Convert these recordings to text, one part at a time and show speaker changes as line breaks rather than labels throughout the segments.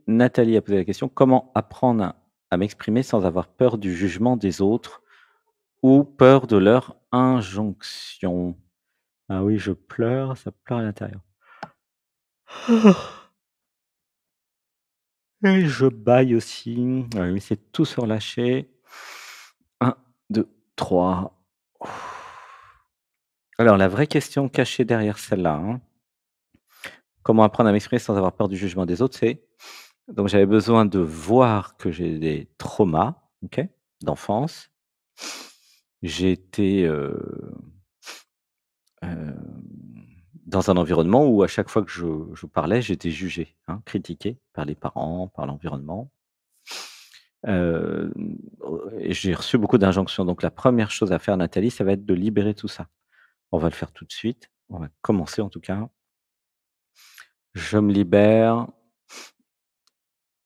Nathalie a posé la question: «Comment apprendre à m'exprimer sans avoir peur du jugement des autres ou peur de leur injonction?» Ah oui, je pleure, ça pleure à l'intérieur. Et je bâille aussi. Oui, c'est tout se relâcher. 1, 2, 3. Alors la vraie question cachée derrière celle-là, hein, comment apprendre à m'exprimer sans avoir peur du jugement des autres? C'est donc j'avais besoin de voir que j'ai des traumas, OK, d'enfance. J'ai été, dans un environnement où à chaque fois que je parlais, j'étais jugé, hein, critiqué par les parents, par l'environnement. Hem, et j'ai reçu beaucoup d'injonctions. Donc la première chose à faire, Nathalie, ça va être de libérer tout ça. On va le faire tout de suite. On va commencer en tout cas. Je me libère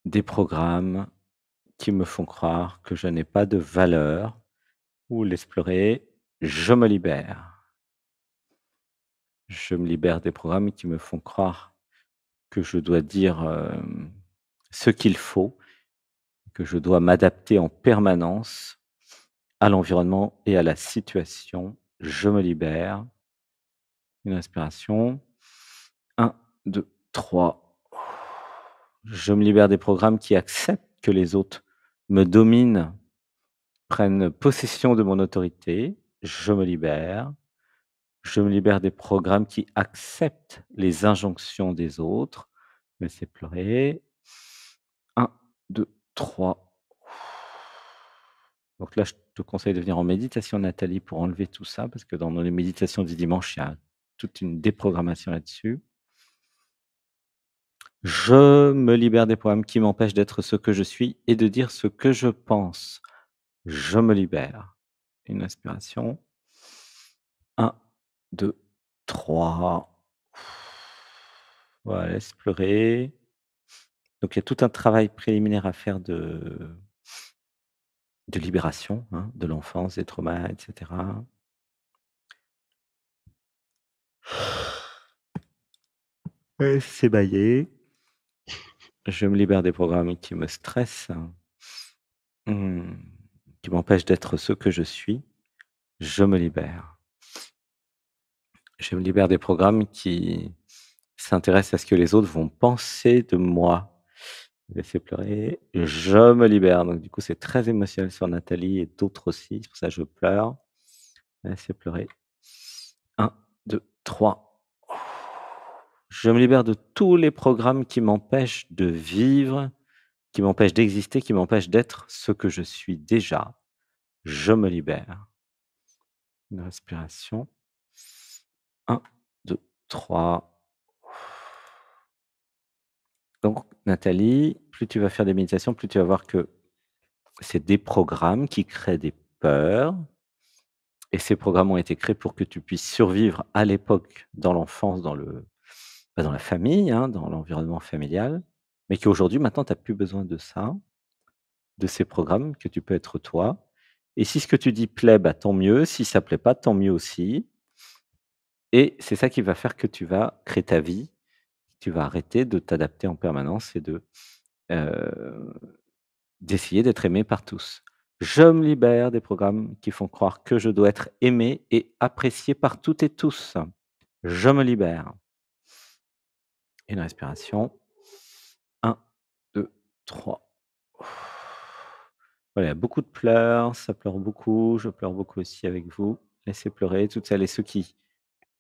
des programmes qui me font croire que je n'ai pas de valeur ou laisse pleurer, je me libère. Je me libère des programmes qui me font croire que je dois dire, ce qu'il faut, que je dois m'adapter en permanence à l'environnement et à la situation. Je me libère. Une respiration. 1, 2, 3. Je me libère des programmes qui acceptent que les autres me dominent, prennent possession de mon autorité. Je me libère. Je me libère des programmes qui acceptent les injonctions des autres. Laissez pleurer. 1, 2, 3. Donc là, je te conseille de venir en méditation, Nathalie, pour enlever tout ça, parce que dans les méditations du dimanche, il y a toute une déprogrammation là-dessus. Je me libère des programmes qui m'empêchent d'être ce que je suis et de dire ce que je pense. Je me libère. Une inspiration. 1, 2, 3. Voilà, laisse pleurer. Donc il y a tout un travail préliminaire à faire de libération, hein, de l'enfance, des traumas, et cetera. S'ébailler. Je me libère des programmes qui me stressent, mmh, qui m'empêchent d'être ce que je suis. Je me libère. Je me libère des programmes qui s'intéressent à ce que les autres vont penser de moi. Laissez pleurer. Je me libère. Donc du coup, c'est très émotionnel sur Nathalie et d'autres aussi. C'est pour ça que je pleure. Laissez pleurer. 1, 2, 3. Je me libère de tous les programmes qui m'empêchent de vivre, qui m'empêchent d'exister, qui m'empêchent d'être ce que je suis déjà. Je me libère. Une respiration. 1, 2, 3. Donc Nathalie, plus tu vas faire des méditations, plus tu vas voir que c'est des programmes qui créent des peurs et ces programmes ont été créés pour que tu puisses survivre à l'époque dans l'enfance, dans la famille, hein, dans l'environnement familial, mais qu'aujourd'hui, maintenant, tu as plus besoin de ça, de ces programmes, que tu peux être toi. Et si ce que tu dis plaît, bah, tant mieux. Si ça plaît pas, tant mieux aussi. Et c'est ça qui va faire que tu vas créer ta vie. Tu vas arrêter de t'adapter en permanence et heu, d'essayer d'être aimé par tous. Je me libère des programmes qui font croire que je dois être aimé et apprécié par toutes et tous. Je me libère. Une respiration. 1, 2, 3. Voilà, il y a beaucoup de pleurs, ça pleure beaucoup, je pleure beaucoup aussi avec vous. Laissez pleurer toutes celles et ceux qui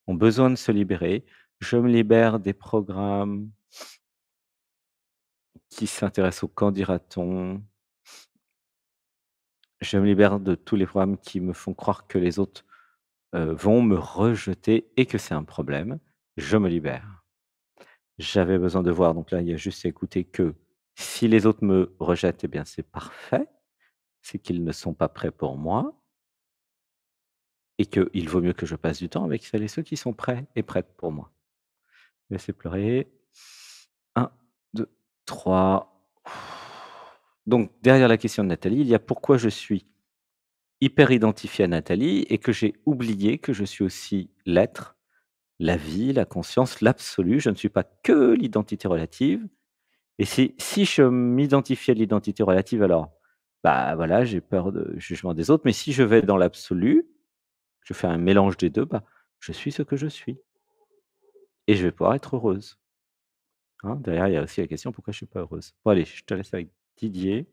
ont besoin de se libérer. Je me libère des programmes qui s'intéressent au «qu'en dira-t-on?». Je me libère de tous les programmes qui me font croire que les autres, vont me rejeter et que c'est un problème. Je me libère. J'avais besoin de voir, donc là, il y a juste à écouter que si les autres me rejettent, eh bien, c'est parfait. C'est qu'ils ne sont pas prêts pour moi et qu'il vaut mieux que je passe du temps avec celles et ceux qui sont prêts et prêtes pour moi. Laissez pleurer. 1, 2, 3. Donc derrière la question de Nathalie, il y a pourquoi je suis hyper identifié à Nathalie et que j'ai oublié que je suis aussi l'être, la vie, la conscience, l'absolu. Je ne suis pas que l'identité relative Et si je m'identifiais à l'identité relative, alors, bah, voilà, j'ai peur de jugement des autres, mais si je vais dans l'absolu, je fais un mélange des 2, bah, je suis ce que je suis et je vais pouvoir être heureuse, hein. Derrière, il y a aussi la question: «Pourquoi je suis pas heureuse?» Bon allez, je te laisse avec Didier.